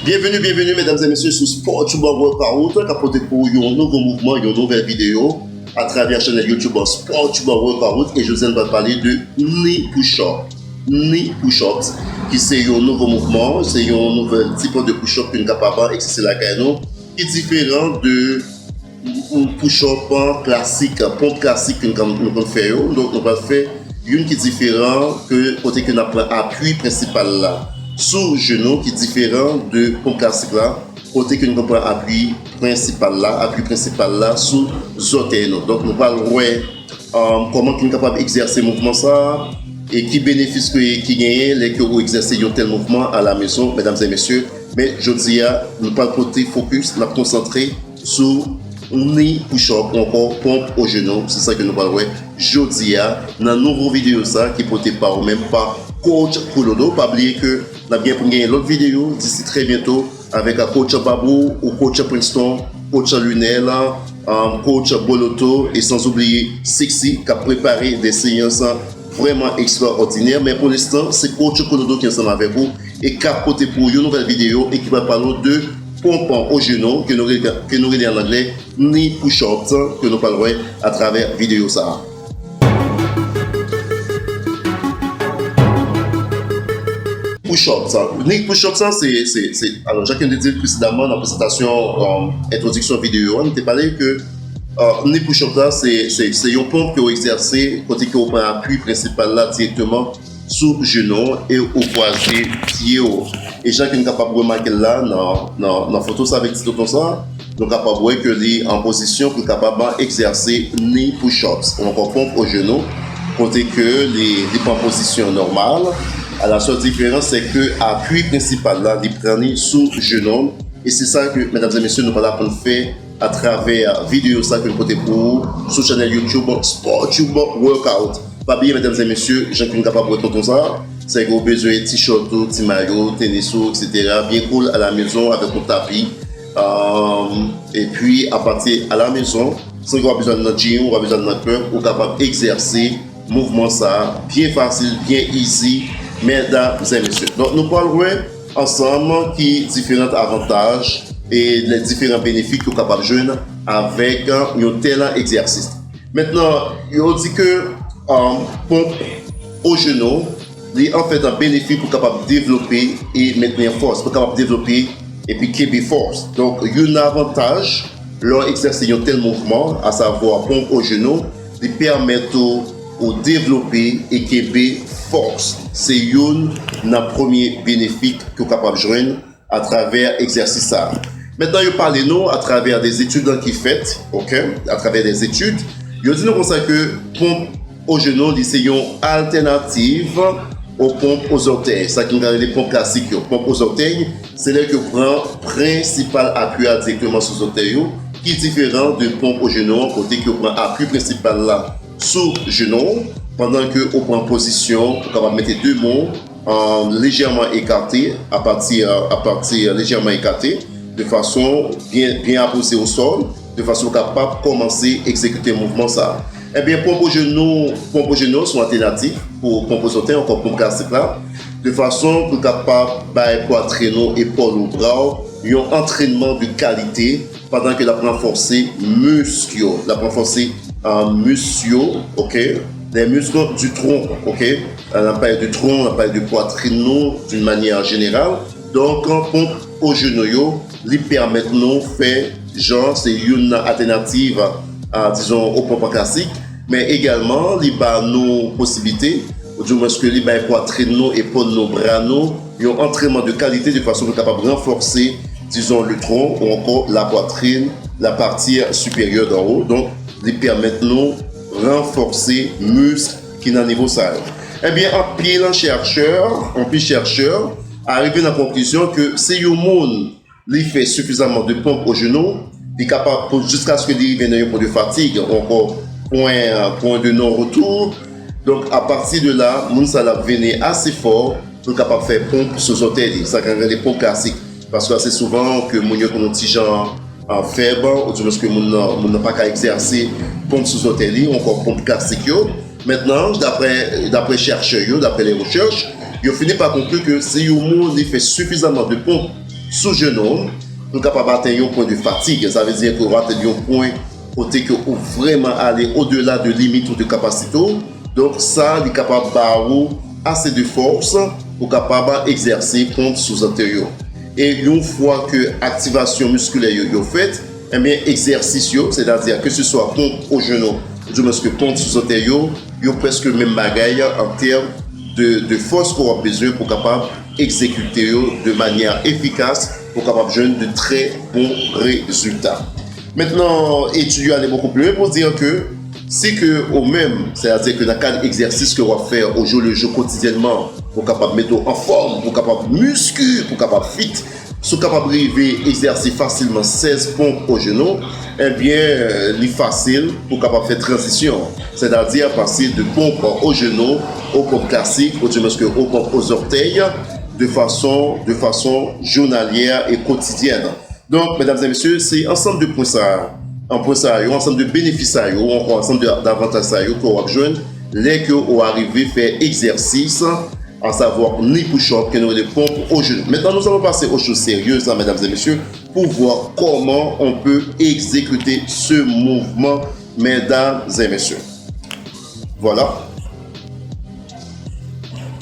Bienvenue mesdames et messieurs sur Sport Tuba Workout qui a porté pour un nouveau mouvement, une nouvelle vidéo à travers la chaîne YouTube Sport Tuba Workout et je vous vais parler de knee push-up. Knee push-ups qui c'est un nouveau mouvement, c'est un nouvel type de push-up que nous sommes capables d'exercer la gagne qui est différent de push-up classique, pompe classique que nous allons faire. Donc nous allons faire une qui est différente que côté que nous avons appui principal là. Sous genou qui est différent de pompe classique là, côté que nous avons appui principal là sous orteils. Donc nous allons voir comment nous sommes capables d'exercer le mouvement ça et qui bénéficie qui gagne les que vous exercez un tel mouvement à la maison, mesdames et messieurs. Mais je dis nous pas porter focus, nous concentrer sur knee push-up ou encore pompe au genou. C'est ça que nous allons voir. Je dis dans une nouvelle vidéo ça qui est portée par ou même par coach Koulodo. Pas oublier que nous avons bien pour gagner l'autre vidéo d'ici très bientôt avec coach Babou ou coach Princeton, coach Lunel, coach Boloto et sans oublier Sexy qui a préparé des séances vraiment extraordinaires. Mais pour l'instant, c'est coach Koulodo qui est ensemble avec vous et qui a porté pour une nouvelle vidéo et qui va parler de pompe au genou que nous regardons en anglais, knee push-up que nous parlerons à travers vidéo ça. Push-up, ça. Knee push-up, ça, c'est. Alors, chacun dit précédemment dans la présentation, introduction vidéo, on t'a parlé que knee push-up, là, c'est une pompe que vous exercez, côté que vous prenez appui principal là directement sous genou et au croisé pied haut. Et chacun est capable de remarquer là, dans la photo, ça avec tout comme ça, donc capable de voir que les en position pour capable d'exercer knee push-ups. On pompe au genou, côté que les en position normale. La seule différence, c'est que l'appui principal là, il prend sous genou. Et c'est ça que, mesdames et messieurs, nous allons apprendre à faire à travers la vidéo ça que nous portons pour vous sur la chaîne YouTube Sport Tuba Workout. Pas bien, mesdames et messieurs, gens qui sont capables de retourner ça. C'est que vous avez besoin de t-shirt, de maillot, tennis, etc. Bien cool à la maison avec un tapis. Et puis, à partir à la maison, si vous avez besoin de notre gym, vous avez besoin de notre club, vous êtes capable d'exercer mouvement ça, bien facile, bien easy. Mesdames et messieurs, donc nous parlerons ensemble qui différents avantages et les différents bénéfices que vous êtes capable de jouer avec un tel exercice. Maintenant, on dit que pompe au genou, c'est en fait un bénéfice pour capable de développer et maintenir force, pour capable de développer et puis keep force. Donc, il y a un avantage lors d'exercer un tel mouvement, à savoir pompe au genou, qui permet de développer et keep force. C'est un premier bénéfice que vous êtes capable de joindre à travers l'exercice ça. Maintenant, je parle nous à travers des études qui faites, ok, à travers des études. Je dis comme ça que pompe au genou, c'est une alternative aux pompes aux orteils. Ça qui nous les pompes classiques, pompes aux orteils, c'est là que vous prenez principal appui directement sur les orteils, qui est différent de pompe au genou, côté que vous prenez appui principal là sous genou, pendant que vous prenez position, vous pouvez mettre deux mots légèrement écartés, à partir légèrement écartés, de façon bien apposée au sol, de façon capable de commencer à exécuter le mouvement ça. Eh bien, pompe au genou sont alternatives pour pompe aux orteils, encore pompe classique là, de façon pour capable de poitrine, épaule ou bras, un entraînement de qualité pendant que la renforcer muscles, ok, les muscles du tronc, ok, on parle du tronc, on parle de poitrine d'une manière générale. Donc, pompe au genou, lui permet de faire genre c'est une alternative disons aux pompes classiques, mais également il a nos possibilités, du moins que il a poitrine, épaule, bras, un entraînement de qualité de façon capable de renforcer disons le tronc ou encore la poitrine, la partie supérieure d'en haut. Donc, il permet de renforcer muscles qui sont à niveau ça. Eh bien, un pile chercheur arrivé à la conclusion que si le monde lui fait suffisamment de pompes au genou, il est capable jusqu'à ce qu'il vienne à un point de fatigue, encore point de non-retour. Donc, à partir de là, mon ça va venir assez fort pour capable de faire pompe sur les orteils. Ça quand les pompes classiques. Parce que c'est souvent que mon yo un petit genre faible, ou du moins que mon n'a pas qu'à exercer pompe sur les orteils, encore pompe classique. Maintenant, d'après chercheurs, d'après les recherches, ils ont fini par conclure que si le monde fait suffisamment de pompes sous genou, nous capable d'atteindre un point de fatigue. Ça veut dire que vous atteindre un point côté que vous vraiment aller au-delà de limite ou de capacité. Donc ça, il est capable d'avoir assez de force pour capable d'exercer pompe sous-antérieure. Et une fois que l'activation musculaire est faite, eh bien, exercice, c'est-à-dire que ce soit pompe au genou, du moins que pompe sous-antérieure, il y a presque le même bagaille en termes de force qu'on a besoin pour capable exécuter de manière efficace pour capable de très bons résultats. Maintenant, étudier aller beaucoup plus loin pour dire que c'est que au même, c'est-à-dire que dans quel exercice que on va faire au jour le jour quotidiennement pour capable mettre en forme, pour capable muscu, pour capable fit, sont capables d'arriver à exercer facilement 16 pompes au genou, eh bien, c'est facile pour capable faire transition, c'est-à-dire passer de pompes au genou aux pompes classiques, aux pompes aux orteils, de façon journalière et quotidienne. Donc, mesdames et messieurs, c'est ensemble de points ça, un ensemble de bénéfices ça, un ensemble d'avantages ça qu'on va joindre, les que on arriver à faire exercice, à savoir ni push-up, que nous les pompes au genou. Maintenant, nous allons passer aux choses sérieuses, là, mesdames et messieurs, pour voir comment on peut exécuter ce mouvement, mesdames et messieurs. Voilà.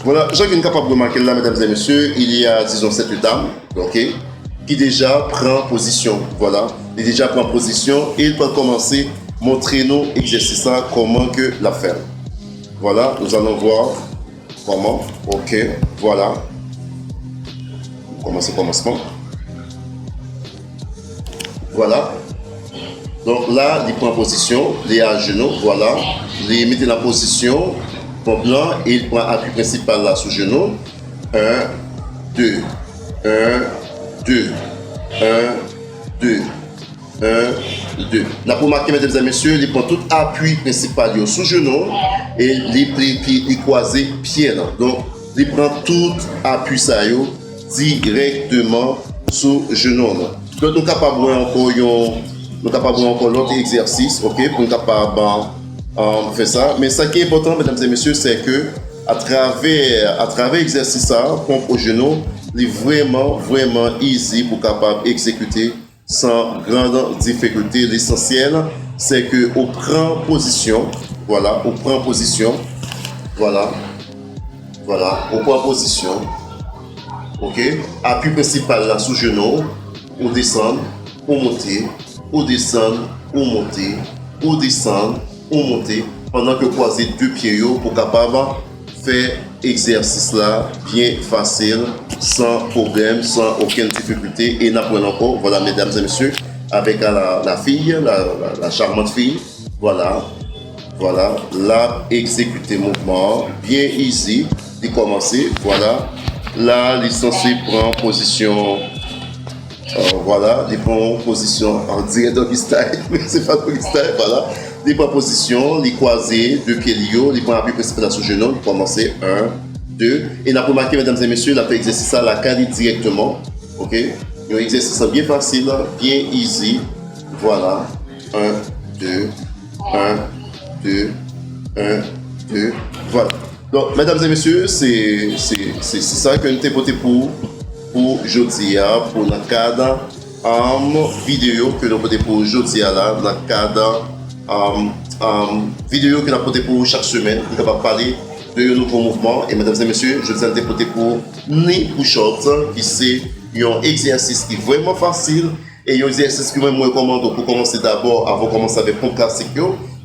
Voilà, j'ai une capable de remarquer là, mesdames et messieurs, il y a, disons, cette dame, ok, qui déjà prend position. Voilà, il déjà prend position et il peut commencer à montrer nos exercices, comment que la faire. Voilà, nous allons voir. Comment? Ok, voilà. Commencement. Voilà. Donc là, il prend position, il est à genoux, voilà. Il met la position, pompe là, et il prend appui principal là sous genou. 1, 2, 1, 2, 1, 2, 1, 2. Là, pour marquer, mesdames et messieurs, il prend tout appui principal sous genou et il croise pied. Donc, il prend tout appui ça directement sous genou. Donc, nous sommes capables de encore l'autre exercice, ok, pour nous capable faire ça. Mais ce qui est important, mesdames et messieurs, c'est que à travers l'exercice ça, pompe au genou, il est vraiment easy pour capable exécuter sans grande difficulté. L'essentiel, c'est que on prend position, voilà, on prend position, voilà, on prend position, ok, appui principal là sous genou, on descend, on monte, on descend, on monte, on descend, on monte, pendant que croiser deux pieds pour capable faire exercice là bien facile, sans problème, sans aucune difficulté. Et n'apprenons encore, voilà, mesdames et messieurs, avec la fille, la charmante fille, voilà, là, exécuter mouvement, bien easy, de commencer, voilà, là, les censé prendre position, voilà, les prend position, on dirait doggy style, mais c'est pas doggy style, voilà, les prend position, les croiser, deux pieds liés, les prend appui principal sur genou, les commencer, 1, 2, et on a remarqué, mesdames et messieurs, on a fait exercice ça, la cali directement, ok, un exercice bien facile, bien easy, voilà, 1, 2, 1, 2, 1, 2, voilà. Donc, mesdames et messieurs, c'est ça que nous avons porté pour aujourd'hui, pour le cadre vidéo que nous avons porté pour aujourd'hui, dans le cadre vidéo que nous avons porté pour chaque semaine, nous allons parler de nouveaux mouvements. Et mesdames et messieurs, je vous ai porté pour ni push-ups, qui c'est un exercice qui est vraiment facile et un exercice que je vous recommande pour commencer d'abord, avant de commencer avec pompe classique,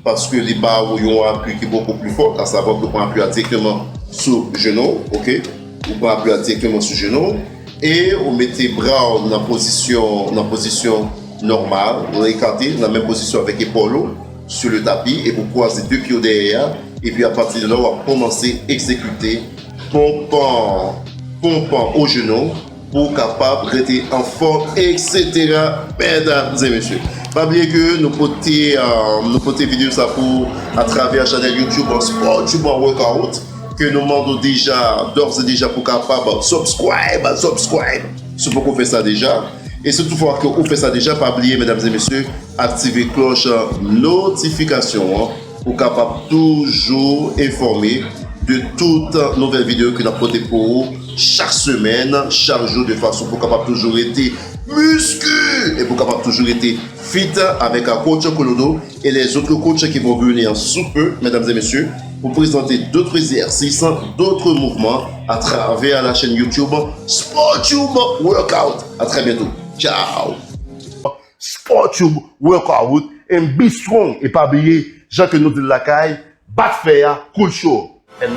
parce que les barres ont un appui qui est beaucoup plus fort, à savoir que vous pouvez appuyer directement sur le genou, ok? Vous pouvez appuyer directement sur le genou et vous mettez les bras dans position normale, vous écartez dans la même position avec l'épaule sur le tapis et vous croisez deux pieds derrière et puis à partir de là, on va commencer à exécuter pompant au genou pour capable de rester en forme, etc. Mesdames et messieurs. Pas oublier que nous potons vidéo ça pour à travers la chaîne YouTube en sport, YouTube en workout, que nous demandons déjà, d'ores et déjà pour capable subscribe. C'est pour qu'on fait ça déjà. Et surtout, fois que vous faites ça déjà, pas oublier, mesdames et messieurs, activer cloche notification pour capable toujours informer de toute nouvelle vidéo que nous avons pour vous chaque semaine, chaque jour, de façon pour capable toujours être muscu et pour capable toujours être fit avec un coach Colodo et les autres coachs qui vont venir sous peu, mesdames et messieurs, pour présenter d'autres exercices, d'autres mouvements à travers la chaîne YouTube SportTube Workout. À très bientôt. Ciao. SportTube Workout and be strong. Et pas oublier, Jean que nous de la caille, bat faire, cool show. And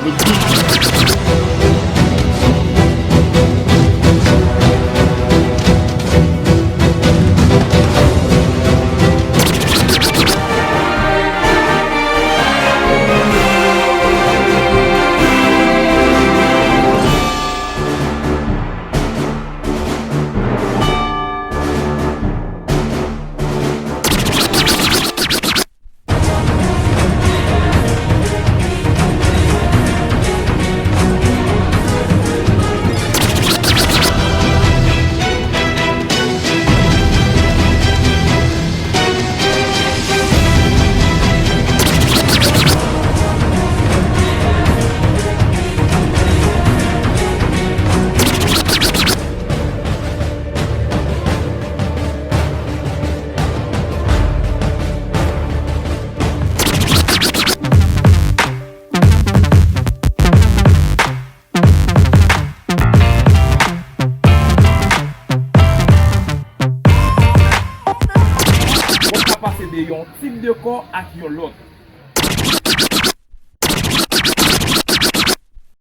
passer de yon type de corps à yon l'autre.